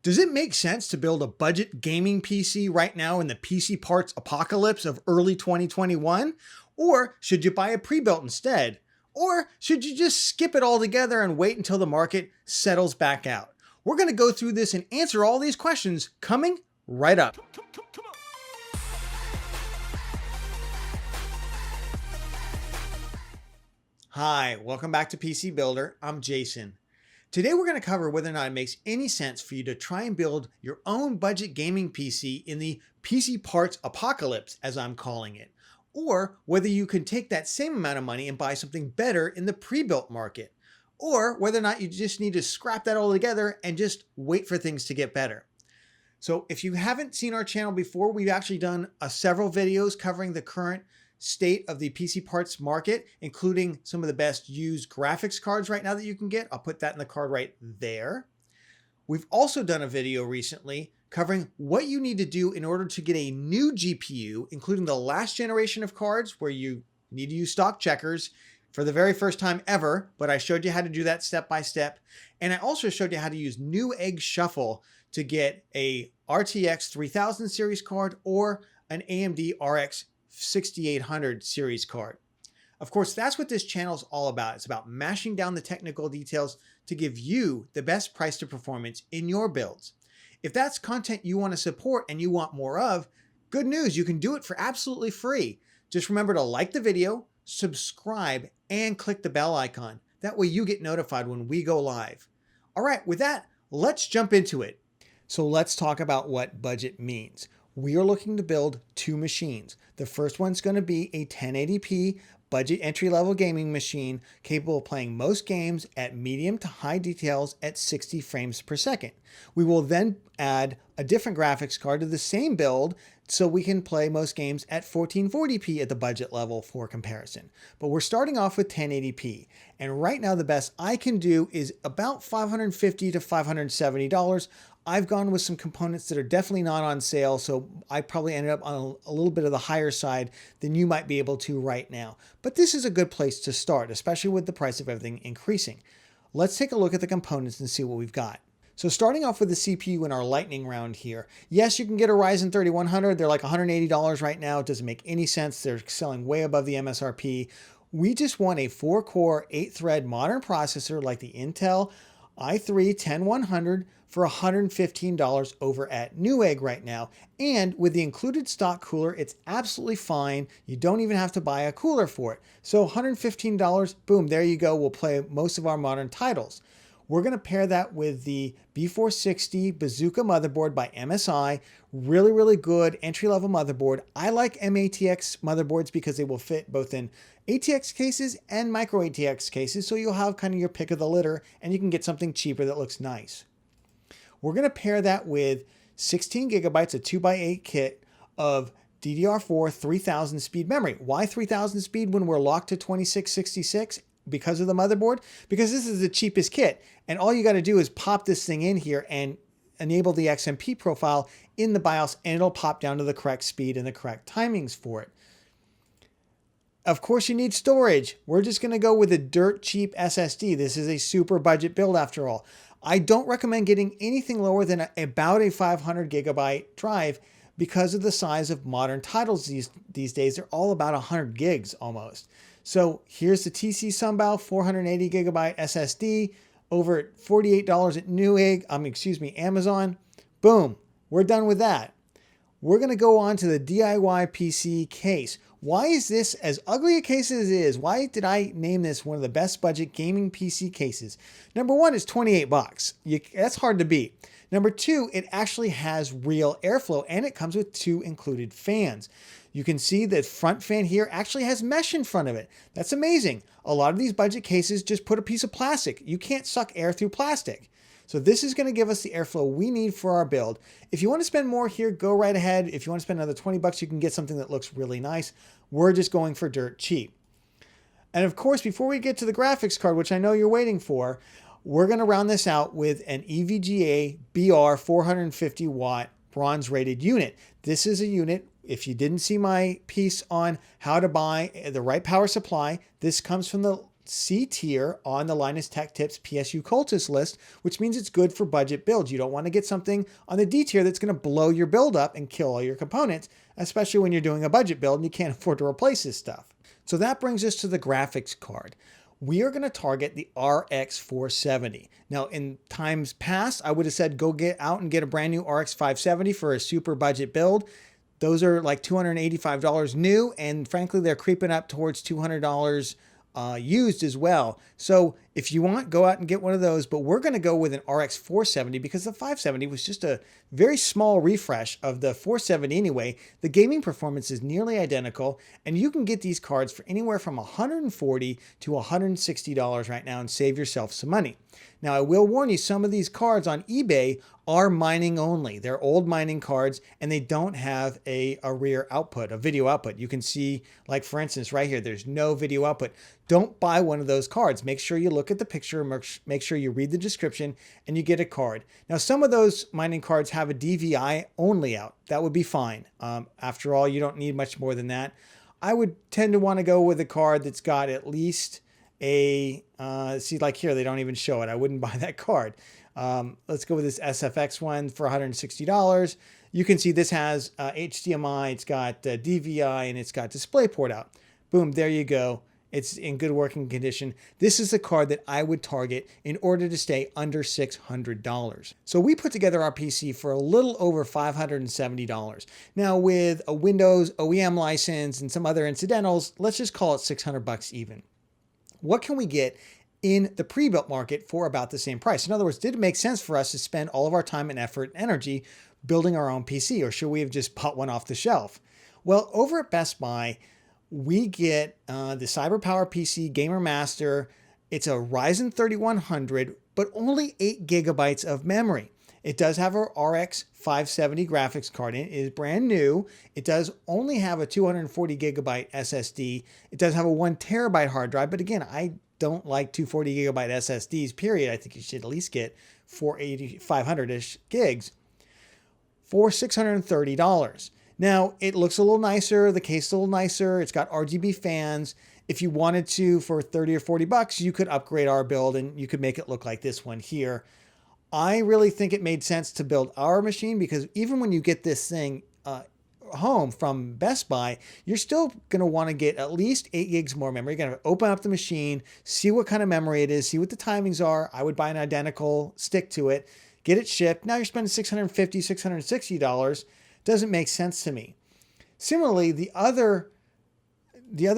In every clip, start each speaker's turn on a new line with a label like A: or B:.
A: Does it make sense to build a budget gaming PC right now in the PC parts apocalypse of early 2021? Or should you buy a pre-built instead? Or should you just skip it altogether and wait until the market settles back out? We're going to go through this and answer all these questions coming right up. Hi, welcome back to PC Builder. I'm Jason. Today we're going to cover whether or not it makes any sense for you to try and build your own budget gaming PC in the PC parts apocalypse, as I'm calling it, or whether you can take that same amount of money and buy something better in the pre-built market, or whether or not you just need to scrap that all together and just wait for things to get better. So if you haven't seen our channel before, we've actually done several videos covering the current state of the PC parts market, including some of the best used graphics cards right now that you can get. I'll put that in the card right there. We've also done a video recently covering what you need to do in order to get a new GPU, including the last generation of cards where you need to use stock checkers for the very first time ever, but I showed you how to do that step by step. And I also showed you how to use Newegg Shuffle to get a RTX 3000 series card or an AMD RX 6800 series card. Of course, that's what this channel is all about. It's about mashing down the technical details to give you the best price to performance in your builds. If that's content you want to support and you want more of, good news, you can do it for absolutely free. Just remember to like the video, subscribe, and click the bell icon. That way you get notified when we go live. All right, with that, let's jump into it. So let's talk about what budget means. We are looking to build two machines. The first one's going to be a 1080p budget entry-level gaming machine capable of playing most games at medium to high details at 60 frames per second. We will then add a different graphics card to the same build so we can play most games at 1440p at the budget level for comparison. But we're starting off with 1080p. And right now the best I can do is about $550 to $570. I've gone with some components that are definitely not on sale, so I probably ended up on a little bit of the higher side than you might be able to right now. But this is a good place to start, especially with the price of everything increasing. Let's take a look at the components and see what we've got. So starting off with the CPU in our lightning round here. Yes, you can get a Ryzen 3100. They're like $180 right now. It doesn't make any sense. They're selling way above the MSRP. We just want a 4-core, 8-thread modern processor like the Intel i3-10100 for $115 over at Newegg right now. And with the included stock cooler, it's absolutely fine. You don't even have to buy a cooler for it. So $115, boom, there you go. We'll play most of our modern titles. We're going to pair that with the B460 Bazooka motherboard by MSI. Really, really good entry-level motherboard. I like MATX motherboards because they will fit both in ATX cases and micro ATX cases, so you'll have kind of your pick of the litter and you can get something cheaper that looks nice. We're going to pair that with 16 gigabytes, a 2x8 kit of DDR4 3000 speed memory. Why 3000 speed when we're locked to 2666? Because of the motherboard? Because this is the cheapest kit. And all you got to do is pop this thing in here and enable the XMP profile in the BIOS, and it'll pop down to the correct speed and the correct timings for it. Of course, you need storage. We're just going to go with a dirt cheap SSD. This is a super budget build after all. I don't recommend getting anything lower than about a 500 gigabyte drive because of the size of modern titles these days. They're all about 100 gigs almost. So here's the TC Sunbow 480 gigabyte SSD over at $48 at Newegg, Amazon. Boom, we're done with that. We're going to go on to the DIY PC case. Why is this as ugly a case as it is? Why did I name this one of the best budget gaming PC cases? Number one is 28 bucks. That's hard to beat. Number two, it actually has real airflow and it comes with 2 included fans. You can see the front fan here actually has mesh in front of it. That's amazing. A lot of these budget cases just put a piece of plastic. You can't suck air through plastic. So this is going to give us the airflow we need for our build. If you want to spend more here, go right ahead. If you want to spend another 20 bucks, you can get something that looks really nice. We're just going for dirt cheap. And of course, before we get to the graphics card, which I know you're waiting for, we're going to round this out with an EVGA BR 450 watt bronze rated unit. This is a unit, if you didn't see my piece on how to buy the right power supply, this comes from the C tier on the Linus Tech Tips PSU Cultist list, which means it's good for budget builds. You don't want to get something on the D tier that's going to blow your build up and kill all your components, especially when you're doing a budget build and you can't afford to replace this stuff. So that brings us to the graphics card. We are going to target the RX 470. Now, in times past, I would have said go get out and get a brand new RX 570 for a super budget build. Those are like $285 new, and frankly, they're creeping up towards $200 used as well. So if you want, go out and get one of those, but we're going to go with an RX 470 because the 570 was just a very small refresh of the 470 anyway. The gaming performance is nearly identical, and you can get these cards for anywhere from $140 to $160 right now and save yourself some money. Now, I will warn you, some of these cards on eBay are mining only. They're old mining cards, and they don't have a rear output, a video output. You can see, like for instance, right here, there's no video output. Don't buy one of those cards. Make sure you look at the picture, make sure you read the description, and you get a card. Now, some of those mining cards have a DVI only out. That would be fine. After all, you don't need much more than that. I would tend to want to go with a card that's got at least a, see, like here, they don't even show it. I wouldn't buy that card. Let's go with this SFX one for $160. You can see this has HDMI, it's got DVI, and it's got DisplayPort out. Boom, there you go. It's in good working condition. This is the card that I would target in order to stay under $600. So we put together our PC for a little over $570. Now with a Windows OEM license and some other incidentals, let's just call it $600 even. What can we get in the pre-built market for about the same price? In other words, did it make sense for us to spend all of our time and effort and energy building our own PC, or should we have just bought one off the shelf? Well, over at Best Buy, we get the CyberPower PC Gamer Master. It's a Ryzen 3100, but only 8 gigabytes of memory. It does have a RX 570 graphics card in it. It is brand new. It does only have a 240 gigabyte SSD. It does have a 1 terabyte hard drive, but again, I don't like 240 gigabyte SSDs, period. I think you should at least get 480, 500-ish gigs for $630. Now, it looks a little nicer. The case is a little nicer. It's got RGB fans. If you wanted to, for 30 or 40 bucks, you could upgrade our build and you could make it look like this one here. I really think it made sense to build our machine because even when you get this thing home from Best Buy, you're still going to want to get at least 8 gigs more memory. You're going to open up the machine, see what kind of memory it is, see what the timings are. I would buy an identical stick to it, get it shipped. Now you're spending $650, $660. Doesn't make sense to me. Similarly, the other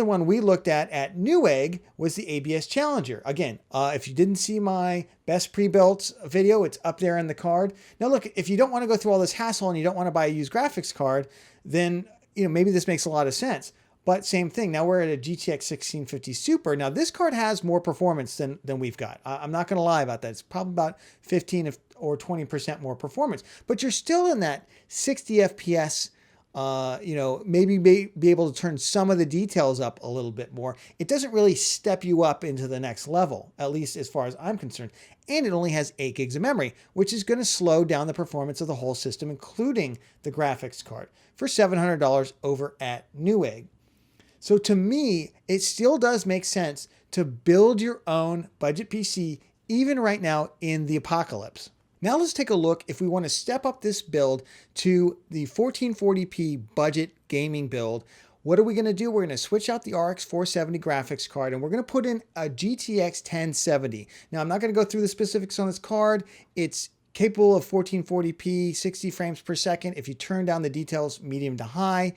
A: one we looked at Newegg was the ABS Challenger. Again, if you didn't see my best pre-built video, it's up there in the card. Now look, if you don't want to go through all this hassle and you don't want to buy a used graphics card, then maybe this makes a lot of sense. But same thing, now we're at a GTX 1650 Super. Now this card has more performance than we've got. I'm not going to lie about that. It's probably about 15 or 20% more performance. But you're still in that 60 FPS, maybe be able to turn some of the details up a little bit more. It doesn't really step you up into the next level, at least as far as I'm concerned. And it only has 8 gigs of memory, which is going to slow down the performance of the whole system, including the graphics card, for $700 over at Newegg. So to me, it still does make sense to build your own budget PC, even right now in the apocalypse. Now let's take a look if we want to step up this build to the 1440p budget gaming build. What are we going to do? We're going to switch out the RX 470 graphics card and we're going to put in a GTX 1070. Now I'm not going to go through the specifics on this card. It's capable of 1440p, 60 frames per second. If you turn down the details medium to high,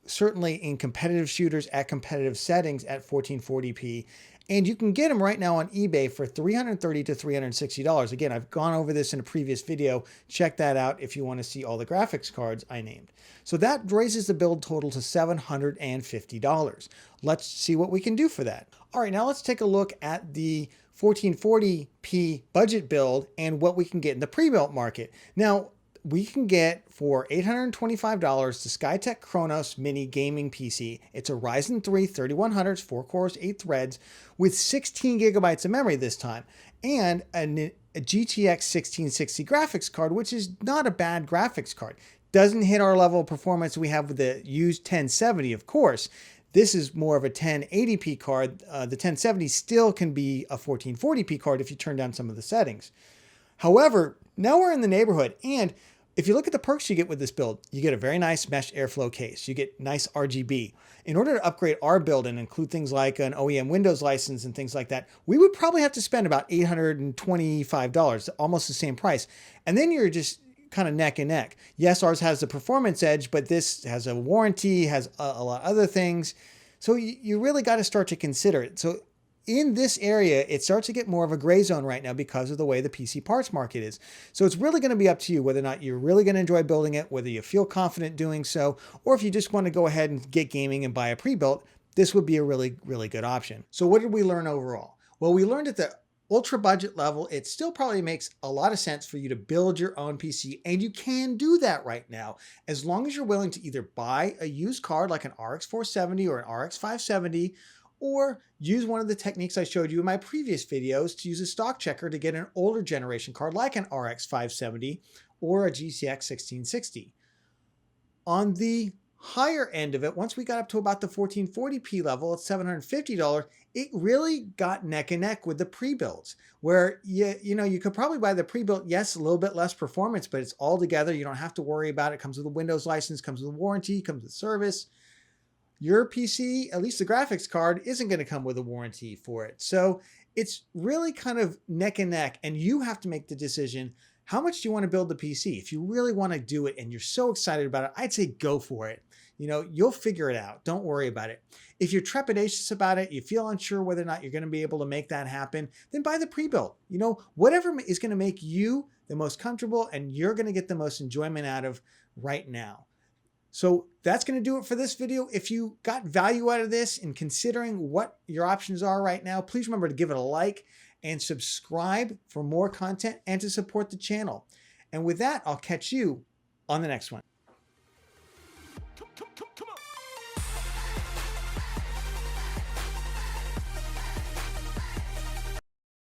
A: certainly in competitive shooters at competitive settings at 1440p. And you can get them right now on eBay for $330 to $360. Again, I've gone over this in a previous video. Check that out if you want to see all the graphics cards I named. So that raises the build total to $750. Let's see what we can do for that. All right, now let's take a look at the 1440p budget build and what we can get in the pre-built market. Now, we can get for $825 the Skytech Kronos Mini Gaming PC. It's a Ryzen 3 3100, 4 cores, 8 threads, with 16 gigabytes of memory this time, and a GTX 1660 graphics card, which is not a bad graphics card. Doesn't hit our level of performance we have with the used 1070, of course. This is more of a 1080p card. The 1070 still can be a 1440p card if you turn down some of the settings. However, now we're in the neighborhood, and if you look at the perks you get with this build, you get a very nice mesh airflow case. You get nice RGB. In order to upgrade our build and include things like an OEM Windows license and things like that, we would probably have to spend about $825, almost the same price. And then you're just kind of neck and neck. Yes, ours has the performance edge, but this has a warranty, has a lot of other things. So you really got to start to consider it. So in this area, it starts to get more of a gray zone right now because of the way the PC parts market is. So it's really going to be up to you whether or not you're really going to enjoy building it, whether you feel confident doing so, or if you just want to go ahead and get gaming and buy a pre-built, this would be a really, really good option. So what did we learn overall? Well, we learned at the ultra budget level, it still probably makes a lot of sense for you to build your own PC, and you can do that right now as long as you're willing to either buy a used card like an RX 470 or an RX 570, or use one of the techniques I showed you in my previous videos to use a stock checker to get an older generation card like an RX 570 or a GTX 1660. On the higher end of it, once we got up to about the 1440p level at $750, it really got neck and neck with the pre-builds, where you could probably buy the pre-built, yes, a little bit less performance, but it's all together. You don't have to worry about it. It comes with a Windows license, comes with a warranty, comes with service. Your PC, at least the graphics card, isn't going to come with a warranty for it. So it's really kind of neck and neck, and you have to make the decision, how much do you want to build the PC? If you really want to do it and you're so excited about it, I'd say go for it. You'll figure it out. Don't worry about it. If you're trepidatious about it, you feel unsure whether or not you're going to be able to make that happen, then buy the pre-built. Whatever is going to make you the most comfortable and you're going to get the most enjoyment out of right now. So that's going to do it for this video. If you got value out of this in considering what your options are right now, please remember to give it a like and subscribe for more content and to support the channel. And with that, I'll catch you on the next one.